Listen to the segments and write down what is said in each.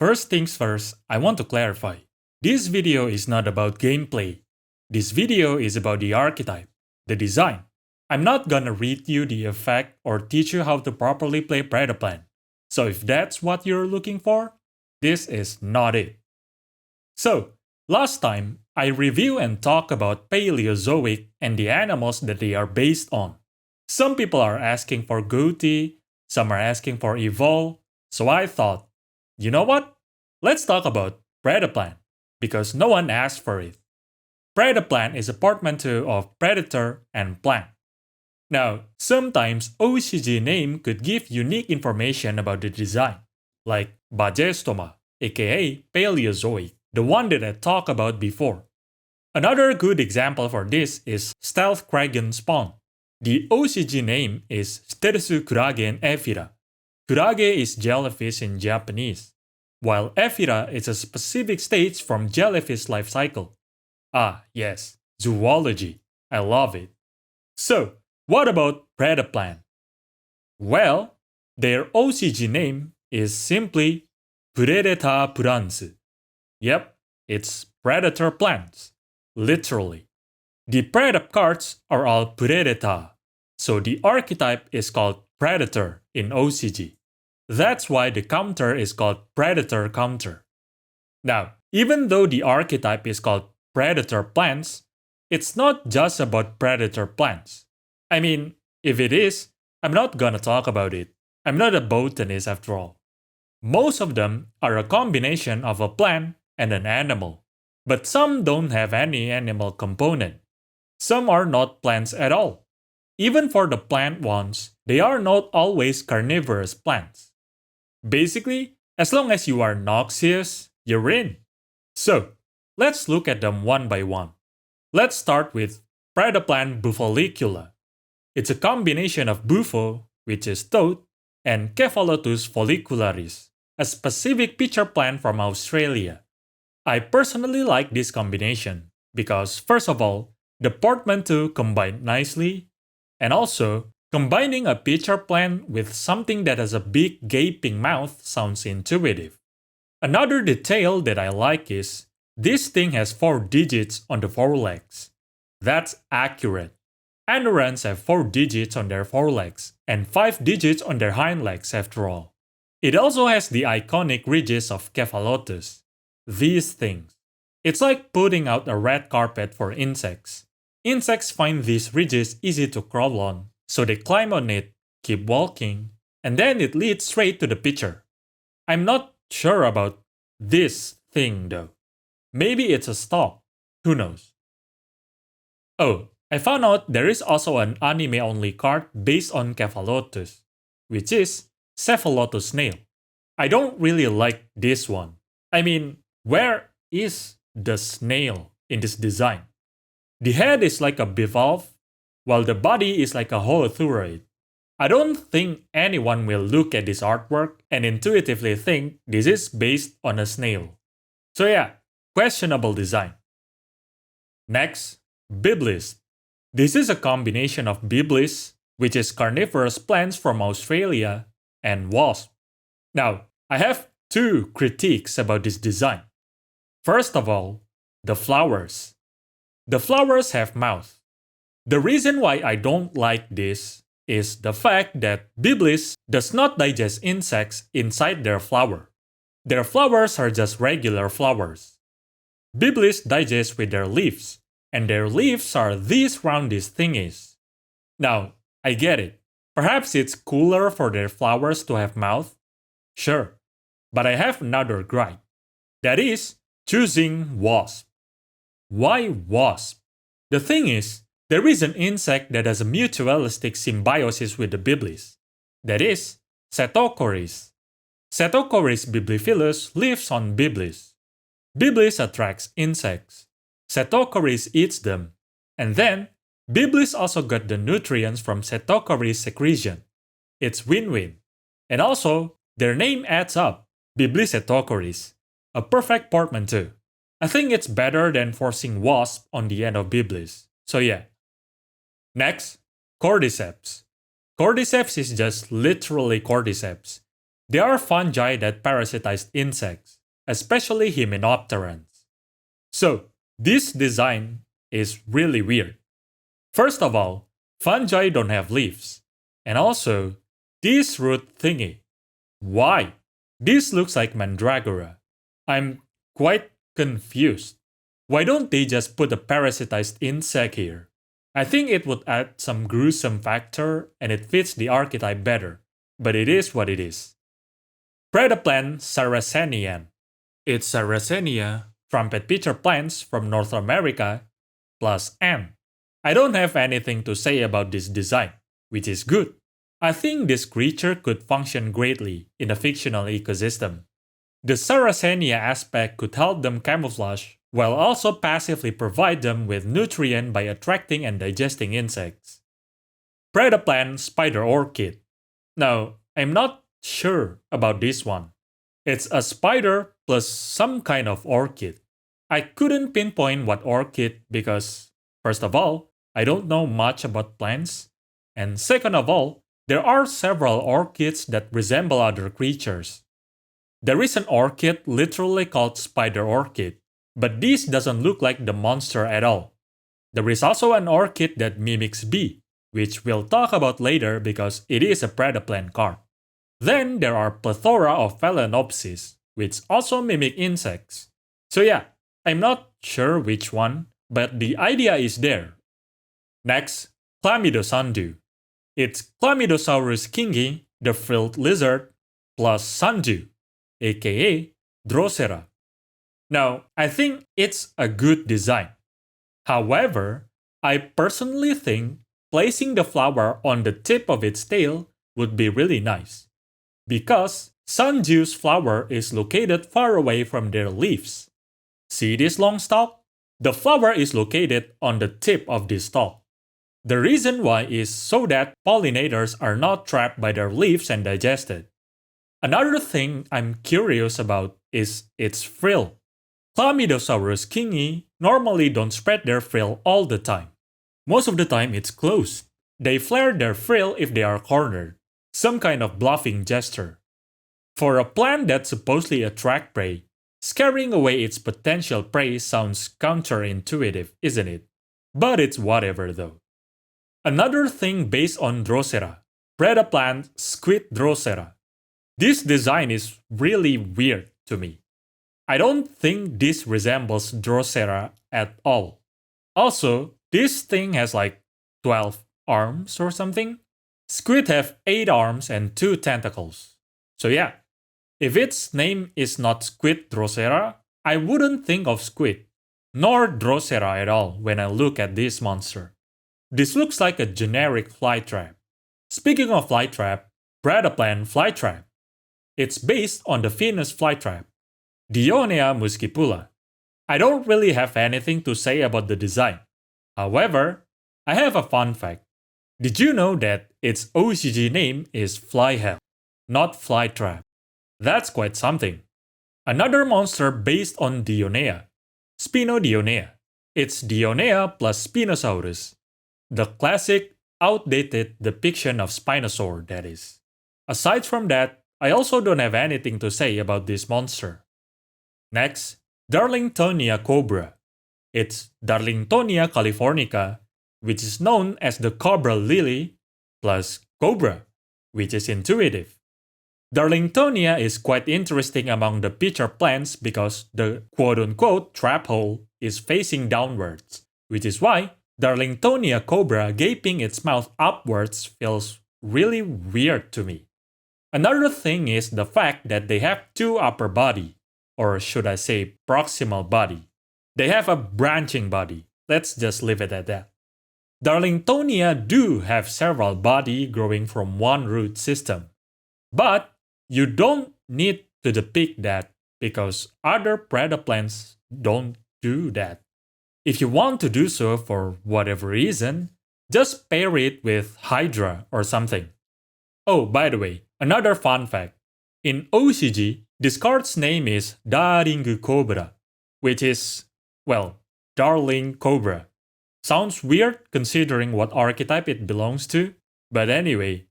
First things first, I want to clarify. This video is not about gameplay. This video is about the archetype, the design. I'm not gonna read you the effect or teach you how to properly play Predaplant. So if that's what you're looking for, this is not it. So, last time, I review and talk about Paleozoic and the animals that they are based on. Some people are asking for Goatee, some are asking for Evol, so I thought, you know what? Let's talk about Predaplant, because no one asked for it. Predaplant is a portmanteau of predator and plant. Now, sometimes OCG name could give unique information about the design, like Bajestoma, aka Paleozoic, the one that I talked about before. Another good example for this is Stealth Kragen spawn. The OCG name is Steresu Kuragen Ephira. Kurage is jellyfish in Japanese, while Ephira is a specific stage from jellyfish life cycle. Ah, yes, zoology. I love it. So, what about Predaplant? Well, their OCG name is simply Predaplant. Yep, it's predator plants, literally. The Predap cards are all Predata, so the archetype is called Predator in OCG. That's why the counter is called Predator counter. Now, even though the archetype is called Predator plants, it's not just about predator plants. I mean, if it is, I'm not gonna talk about it. I'm not a botanist after all. Most of them are a combination of a plant and an animal, but some don't have any animal component. Some are not plants at all. Even for the plant ones, they are not always carnivorous plants. Basically, as long as you are noxious, you're in. So, let's look at them one by one. Let's start with Predaplant Bufolicula. It's a combination of bufo, which is toad, and Cephalotus follicularis, a specific pitcher plant from Australia. I personally like this combination because, first of all, the portmanteau combined nicely, and also, combining a pitcher plant with something that has a big gaping mouth sounds intuitive. Another detail that I like is, this thing has 4 digits on the forelegs. That's accurate. Anorans have 4 digits on their forelegs, and 5 digits on their hind legs after all. It also has the iconic ridges of Cephalotus. These things. It's like putting out a red carpet for insects. Insects find these ridges easy to crawl on, so they climb on it, keep walking, and then it leads straight to the pitcher. I'm not sure about this thing though. Maybe it's a stalk. Who knows? Oh, I found out there is also an anime-only card based on Cephalotus, which is Cephalotusnail. I don't really like this one. I mean, where is the snail in this design? The head is like a bivalve, while the body is like a holothuroid. I don't think anyone will look at this artwork and intuitively think this is based on a snail. So yeah, questionable design. Next, Byblisp. This is a combination of Byblisp, which is carnivorous plants from Australia, and wasp. Now, I have 2 critiques about this design. First of all, the flowers. The flowers have mouth. The reason why I don't like this is the fact that Byblisp does not digest insects inside their flower. Their flowers are just regular flowers. Byblisp digests with their leaves, and their leaves are these roundish thingies. Now, I get it. Perhaps it's cooler for their flowers to have mouth. Sure. But I have another gripe. That is, choosing wasp. Why wasp? The thing is, there is an insect that has a mutualistic symbiosis with the Byblisp. That is, Setocoris. Setocoris bibliphilus lives on Byblisp. Byblisp attracts insects. Setocoris eats them. And then, Byblisp also got the nutrients from Setocoris secretion. It's win-win. And also, their name adds up. Byblisp Setocoris. A perfect portmanteau. I think it's better than forcing wasp on the end of Byblisp. So yeah. Next, Cordyceps. Cordyceps is just literally Cordyceps. They are fungi that parasitize insects, especially hymenopterans. So, this design is really weird. First of all, fungi don't have leaves. And also, this root thingy. Why? This looks like Mandragora. I'm quite confused. Why don't they just put a parasitized insect here? I think it would add some gruesome factor and it fits the archetype better, but it is what it is. Predaplant Sarraceniant. It's Sarracenia, trumpet pitcher plants from North America, plus N. I don't have anything to say about this design, which is good. I think this creature could function greatly in a fictional ecosystem. The Sarracenia aspect could help them camouflage, while also passively provide them with nutrient by attracting and digesting insects. Predaplant Spider Orchid. Now, I'm not sure about this one. It's a spider plus some kind of orchid. I couldn't pinpoint what orchid because, first of all, I don't know much about plants, and second of all, there are several orchids that resemble other creatures. There is an orchid literally called spider orchid, but this doesn't look like the monster at all. There is also an orchid that mimics bee, which we'll talk about later because it is a predaplant card. Then there are plethora of phalaenopsis, which also mimic insects. So yeah, I'm not sure which one, but the idea is there. Next, Chlamydosundew. It's Chlamydosaurus kingi, the frilled lizard, plus sundew, aka Drosera. Now, I think it's a good design. However, I personally think placing the flower on the tip of its tail would be really nice. Because sundew's flower is located far away from their leaves. See this long stalk? The flower is located on the tip of this stalk. The reason why is so that pollinators are not trapped by their leaves and digested. Another thing I'm curious about is its frill. Chlamydosaurus kingi normally don't spread their frill all the time. Most of the time it's closed. They flare their frill if they are cornered, some kind of bluffing gesture. For a plant that supposedly attracts prey, scaring away its potential prey sounds counterintuitive, isn't it? But it's whatever though. Another thing based on Drosera, Predaplant Squid Drosera. This design is really weird to me. I don't think this resembles Drosera at all. Also, this thing has like 12 arms or something. Squid have 8 arms and 2 tentacles. So yeah, if its name is not Squid Drosera, I wouldn't think of Squid, nor Drosera at all when I look at this monster. This looks like a generic flytrap. Speaking of flytrap, Predaplant Flytrap. It's based on the Venus flytrap, Dionea muscipula. I don't really have anything to say about the design. However, I have a fun fact. Did you know that its OCG name is Flyhell, not Flytrap? That's quite something. Another monster based on Dionea, Spinodionaea. It's Dionea plus Spinosaurus. The classic, outdated depiction of Spinosaur, that is. Aside from that, I also don't have anything to say about this monster. Next, Darlingtonia Cobra. It's Darlingtonia californica, which is known as the Cobra lily, plus Cobra, which is intuitive. Darlingtonia is quite interesting among the pitcher plants because the quote-unquote trap hole is facing downwards, which is why Darlingtonia cobra gaping its mouth upwards feels really weird to me. Another thing is the fact that they have 2 upper body, or should I say proximal body. They have a branching body, let's just leave it at that. Darlingtonia do have several body growing from one root system, but you don't need to depict that because other predaplants don't do that. If you want to do so for whatever reason, just pair it with Hydra or something. Oh, by the way, another fun fact. In OCG, this card's name is Daringu Cobra, which is, well, Darling Cobra. Sounds weird considering what archetype it belongs to, but anyway,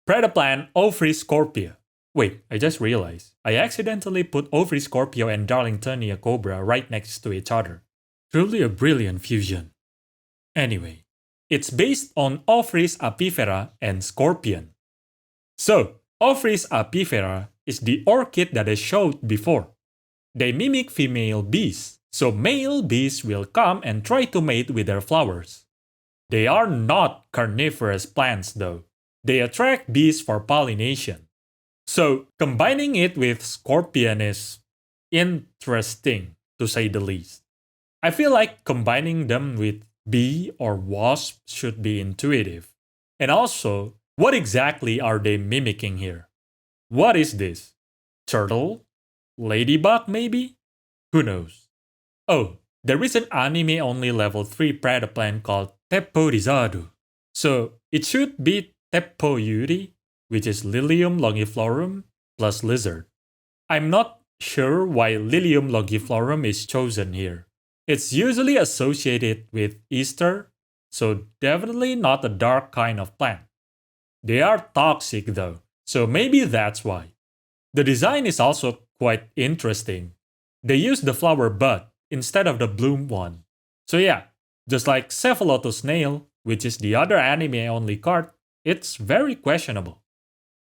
Predaplant Ophrys Scorpio. Wait, I just realized. I accidentally put Ophrys Scorpio and Darlingtonia Cobra right next to each other. Truly a brilliant fusion. Anyway, it's based on Ophrys apifera and Scorpion. So, Ophrys apifera is the orchid that I showed before. They mimic female bees, so male bees will come and try to mate with their flowers. They are not carnivorous plants though. They attract bees for pollination. So, combining it with Scorpion is interesting, to say the least. I feel like combining them with bee or wasp should be intuitive. And also, what exactly are they mimicking here? What is this? Turtle? Ladybug maybe? Who knows? Oh, there is an anime-only level 3 predaplant called Tepporizado. So, it should be Teppoyuri, which is Lilium longiflorum plus lizard. I'm not sure why Lilium longiflorum is chosen here. It's usually associated with Easter, so definitely not a dark kind of plant. They are toxic though, so maybe that's why. The design is also quite interesting. They use the flower bud instead of the bloom one. So yeah, just like Cephalotusnail, which is the other anime-only card, it's very questionable.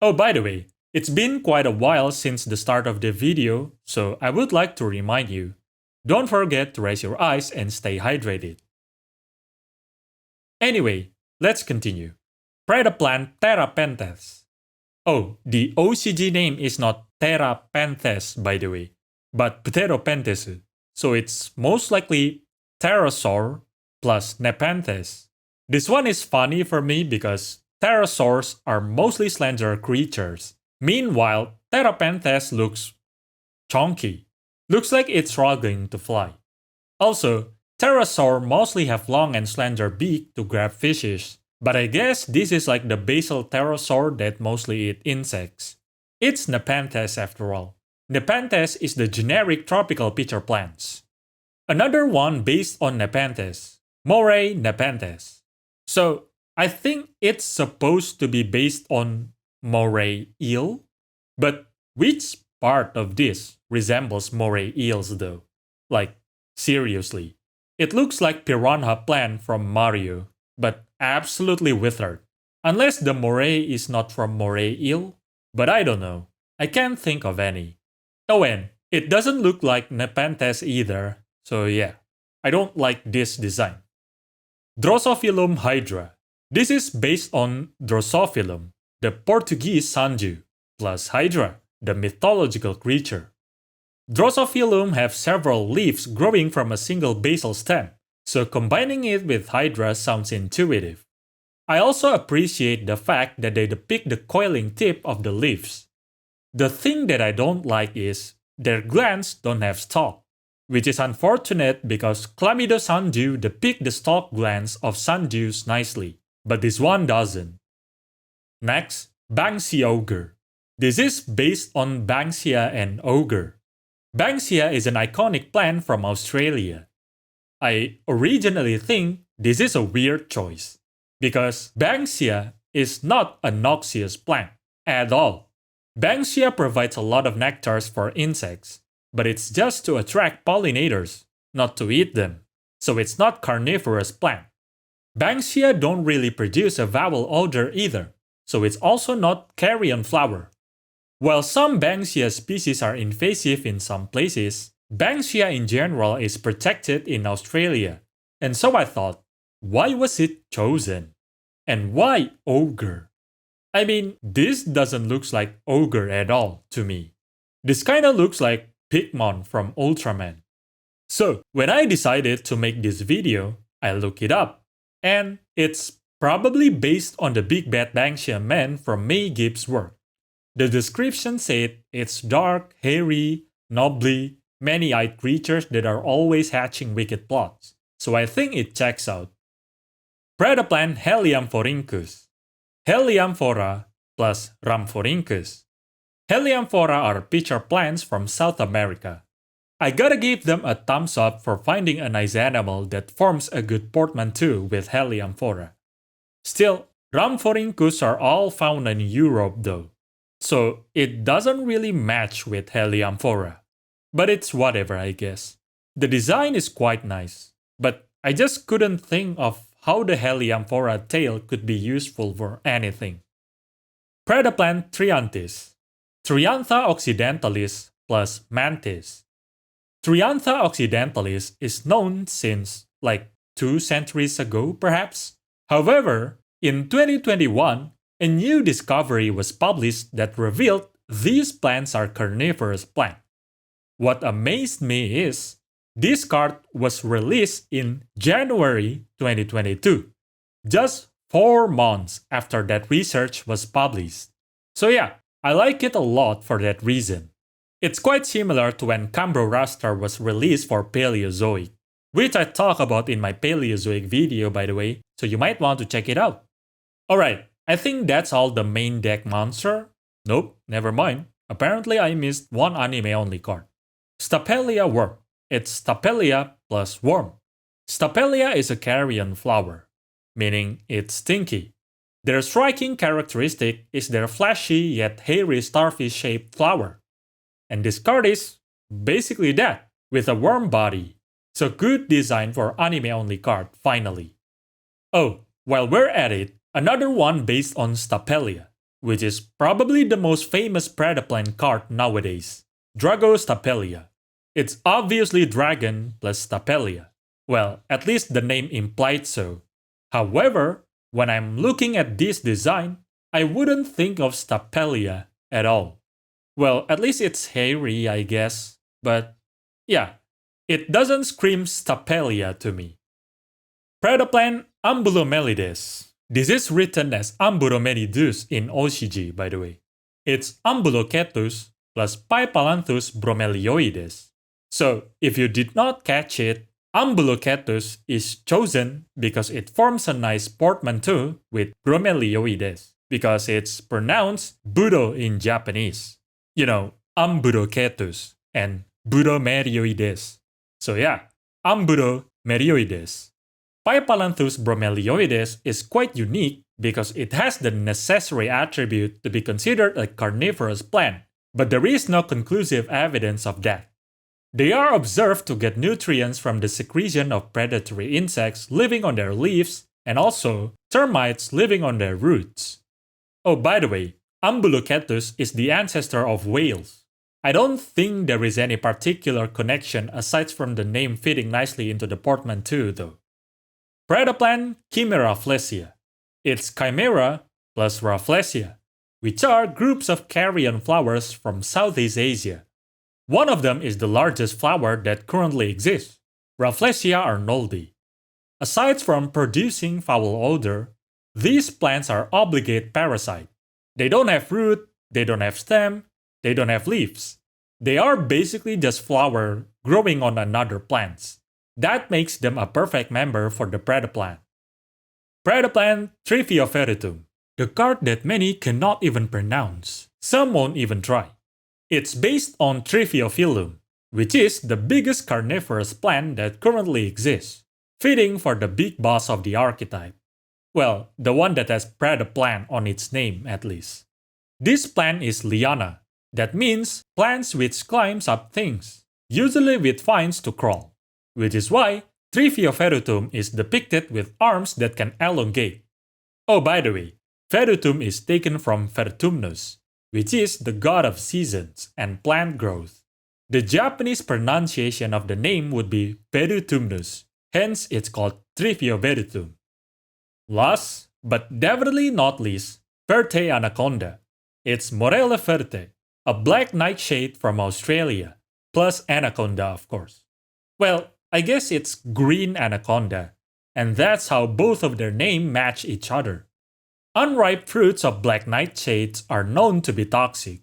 Oh, by the way, it's been quite a while since the start of the video, so I would like to remind you, don't forget to raise your eyes and stay hydrated. Anyway, let's continue. Predaplant Pterapenthes. Oh, the OCG name is not Pterapenthes by the way, but Pterapenthes, so it's most likely pterosaur plus Nepenthes. This one is funny for me because pterosaurs are mostly slender creatures. Meanwhile, Pterapenthes looks chunky. Looks like it's struggling to fly. Also, pterosaurs mostly have long and slender beak to grab fishes, but I guess this is like the basal pterosaur that mostly eat insects. It's Nepenthes after all. Nepenthes is the generic tropical pitcher plants. Another one based on Nepenthes, Moray Nepenthes. So, I think it's supposed to be based on Moray eel, but which part of this resembles Moray eels though? Like, seriously. It looks like piranha plant from Mario, but absolutely withered. Unless the Moray is not from Moray eel, but I don't know. I can't think of any. Oh, and it doesn't look like Nepenthes either, so yeah, I don't like this design. Drosophyllum Hydra. This is based on Drosophyllum, the Portuguese sundew, plus Hydra, the mythological creature. Drosophyllum have several leaves growing from a single basal stem, so combining it with Hydra sounds intuitive. I also appreciate the fact that they depict the coiling tip of the leaves. The thing that I don't like is their glands don't have stalk, which is unfortunate because Chlamydosundew depict the stalk glands of sundews nicely, but this one doesn't. Next, Banksiogre. This is based on Banksia and Ogre. Banksia is an iconic plant from Australia. I originally think this is a weird choice, because Banksia is not a noxious plant at all. Banksia provides a lot of nectars for insects, but it's just to attract pollinators, not to eat them, so it's not carnivorous plant. Banksia don't really produce a vowel odor either, so it's also not carrion flower. While some Banksia species are invasive in some places, Banksia in general is protected in Australia. And so I thought, why was it chosen? And why ogre? I mean, this doesn't look like ogre at all to me. This kinda looks like Pigmon from Ultraman. So, when I decided to make this video, I looked it up. And it's probably based on the Big Bad Banksia Man from May Gibbs' work. The description said it's dark, hairy, knobbly, many-eyed creatures that are always hatching wicked plots, so I think it checks out. Predaplant Heliamphorhynchus. Heliamphora plus Rhamphorhynchus. Heliamphora are pitcher plants from South America. I gotta give them a thumbs up for finding a nice animal that forms a good portmanteau with Heliamphora. Still, Rhamphorhynchus are all found in Europe though. so it doesn't really match with Heliamphora. But it's whatever, I guess. The design is quite nice, but I just couldn't think of how the Heliamphora tail could be useful for anything. Predaplant Triantis, Triantha occidentalis plus Mantis. Triantha occidentalis is known since like 2 centuries ago, perhaps. However, in 2021, a new discovery was published that revealed these plants are carnivorous plants. What amazed me is, this card was released in January 2022, just 4 months after that research was published. So yeah, I like it a lot for that reason. It's quite similar to when Cambrorastar was released for Paleozoic, which I talk about in my Paleozoic video by the way, so you might want to check it out. Alright, I think that's all the main deck monster. Nope, never mind. Apparently I missed one anime-only card. Stapeliaworm. It's Stapelia plus worm. Stapelia is a carrion flower, meaning it's stinky. Their striking characteristic is their flashy yet hairy starfish-shaped flower. And this card is basically that, with a worm body. So good design for anime-only card, finally. Oh, while we're at it, another one based on Stapelia, which is probably the most famous Predaplant card nowadays, Dragostapelia. It's obviously dragon plus Stapelia. Well, at least the name implied so. However, when I'm looking at this design, I wouldn't think of Stapelia at all. Well, at least it's hairy, I guess, but yeah, it doesn't scream Stapelia to me. Predaplant Ambulomelides. This is written as Ambulomelides in OCG, by the way. It's Ambulocetus plus Pypalanthus bromelioides. So, if you did not catch it, Ambulocetus is chosen because it forms a nice portmanteau with bromelioides, because it's pronounced Budo in Japanese. You know, Ambulocetus and Budomerioides. So yeah, Ambulomerioides. Pypalanthus bromelioides is quite unique because it has the necessary attribute to be considered a carnivorous plant, but there is no conclusive evidence of that. They are observed to get nutrients from the secretion of predatory insects living on their leaves and also termites living on their roots. Oh, by the way, Ambulocetus is the ancestor of whales. I don't think there is any particular connection aside from the name fitting nicely into the portmanteau though. Predaplant Chimerafflesia. It's Chimera plus Rafflesia, which are groups of carrion flowers from Southeast Asia. One of them is the largest flower that currently exists, Rafflesia arnoldi. Aside from producing foul odor, these plants are obligate parasites. They don't have root, they don't have stem, they don't have leaves. They are basically just flower growing on another plants. That makes them a perfect member for the Predaplant. Predaplant Triphyoverutum, the card that many cannot even pronounce. Some won't even try. It's based on Triphyoverutum, which is the biggest carnivorous plant that currently exists, fitting for the big boss of the archetype. Well, the one that has Predaplant on its name at least. This plant is liana, that means plants which climbs up things, usually with vines to crawl, which is why Triphyoverutum is depicted with arms that can elongate. Oh, by the way, Verutum is taken from Vertumnus, which is the god of seasons and plant growth. The Japanese pronunciation of the name would be Verutumnus, hence it's called Triphyoverutum. Last, but definitely not least, Verte anaconda. It's Morella verte, a black nightshade from Australia, plus anaconda of course. Well, I guess it's green anaconda, and that's how both of their names match each other. Unripe fruits of black nightshades are known to be toxic.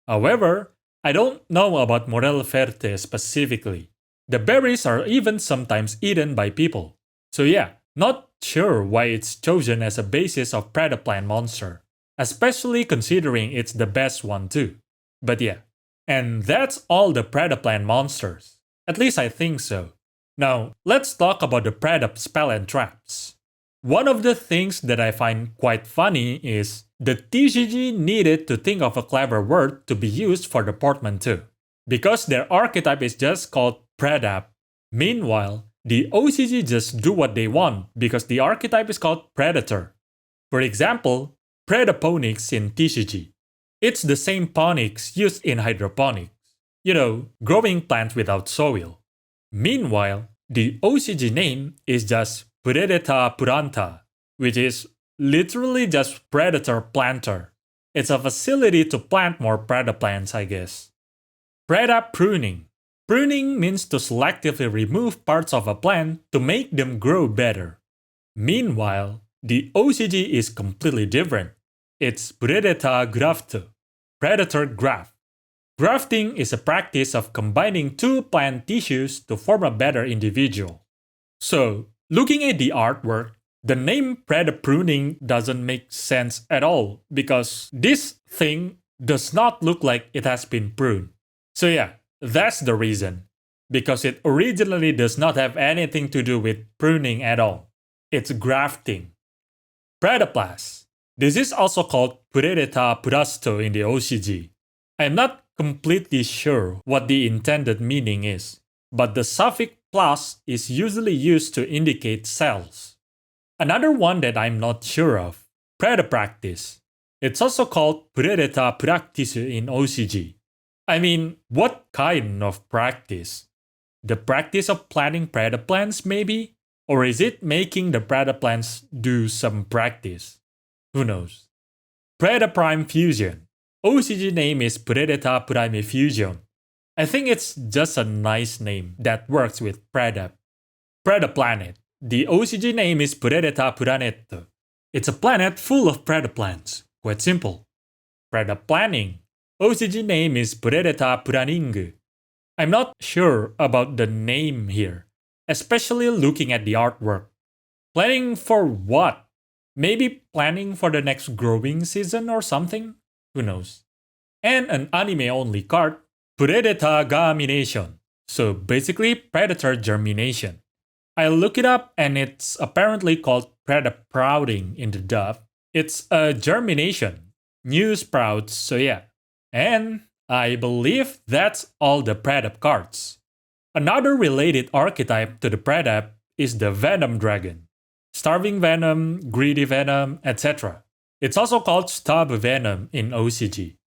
However, I don't know about Morella verte specifically. The berries are even sometimes eaten by people. So yeah, not sure why it's chosen as a basis of Predaplant monster, especially considering it's the best one too. But yeah, and that's all the Predaplant monsters. At least I think so. Now, let's talk about the Predap spell and traps. One of the things that I find quite funny is the TCG needed to think of a clever word to be used for the portmanteau, because their archetype is just called Predap. Meanwhile, the OCG just do what they want because the archetype is called Predator. For example, Predaponics in TCG. It's the same ponics used in hydroponics. You know, growing plants without soil. Meanwhile, the OCG name is just Predata puranta, which is literally just predator planter. It's a facility to plant more predaplants, I guess. Predapruning. Pruning means to selectively remove parts of a plant to make them grow better. Meanwhile, the OCG is completely different. It's Predata grafto, predator graft. Grafting is a practice of combining two plant tissues to form a better individual. So, looking at the artwork, the name Predapruning doesn't make sense at all because this thing does not look like it has been pruned. So yeah, that's the reason. Because it originally does not have anything to do with pruning at all. It's grafting. Predaplast. This is also called Predata purasto in the OCG. I'm not completely sure what the intended meaning is, but the suffix plus is usually used to indicate cells. Another one that I'm not sure of, Predapractice. It's also called Predata practice in OCG. I mean, what kind of practice? The practice of planting predaplants maybe? Or is it making the predaplants do some practice? Who knows? Predaprime Fusion. OCG name is Predata Prime Fusion. I think it's just a nice name that works with Predap. Predaplanet. The OCG name is Predata Puranetto. It's a planet full of predaplants. Quite simple. Predaplaning. OCG name is Predata Puraningu. I'm not sure about the name here, especially looking at the artwork. Planning for what? Maybe planning for the next growing season or something? Who knows? And an anime-only card, Predata Germination. So basically, predator germination. I look it up and it's apparently called Predaprouting in the dub. It's a germination, new sprouts, so yeah. And I believe that's all the Predap cards. Another related archetype to the Predap is the Venom Dragon. Starving Venom, Greedy Venom, etc. It's also called Starve Venom in OCG.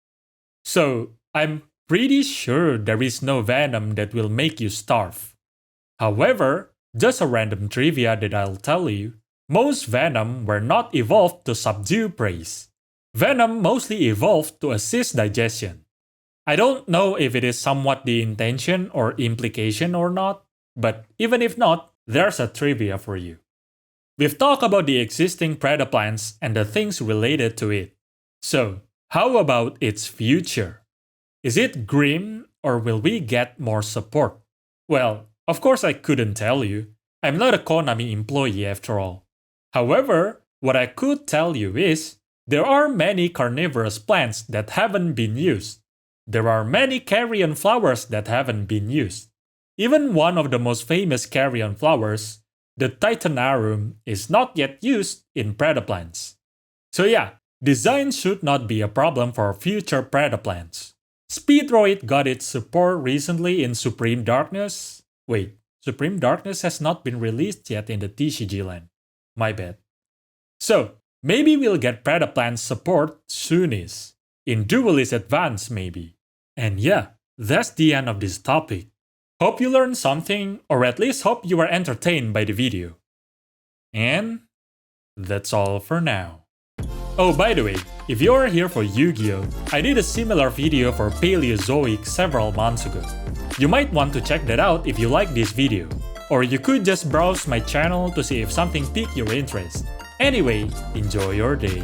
So, I'm pretty sure there is no venom that will make you starve. However, just a random trivia that I'll tell you, most venom were not evolved to subdue prey. Venom mostly evolved to assist digestion. I don't know if it is somewhat the intention or implication or not, but even if not, there's a trivia for you. We've talked about the existing predaplants and the things related to it. So, how about its future? Is it grim or will we get more support? Well, of course I couldn't tell you. I'm not a Konami employee after all. However, what I could tell you is, there are many carnivorous plants that haven't been used. There are many carrion flowers that haven't been used. Even one of the most famous carrion flowers, the Titanarum, is not yet used in predaplants. So yeah, design should not be a problem for future predaplants. Speedroid got its support recently in Supreme Darkness. Wait, Supreme Darkness has not been released yet in the TCG land. My bad. So, maybe we'll get Predaplant support soonish. In Duelist Advance maybe. And yeah, that's the end of this topic. Hope you learned something, or at least hope you were entertained by the video. And that's all for now. Oh, by the way, if you're here for Yu-Gi-Oh!, I did a similar video for Paleozoic several months ago. You might want to check that out if you like this video. Or you could just browse my channel to see if something piqued your interest. Anyway, enjoy your day.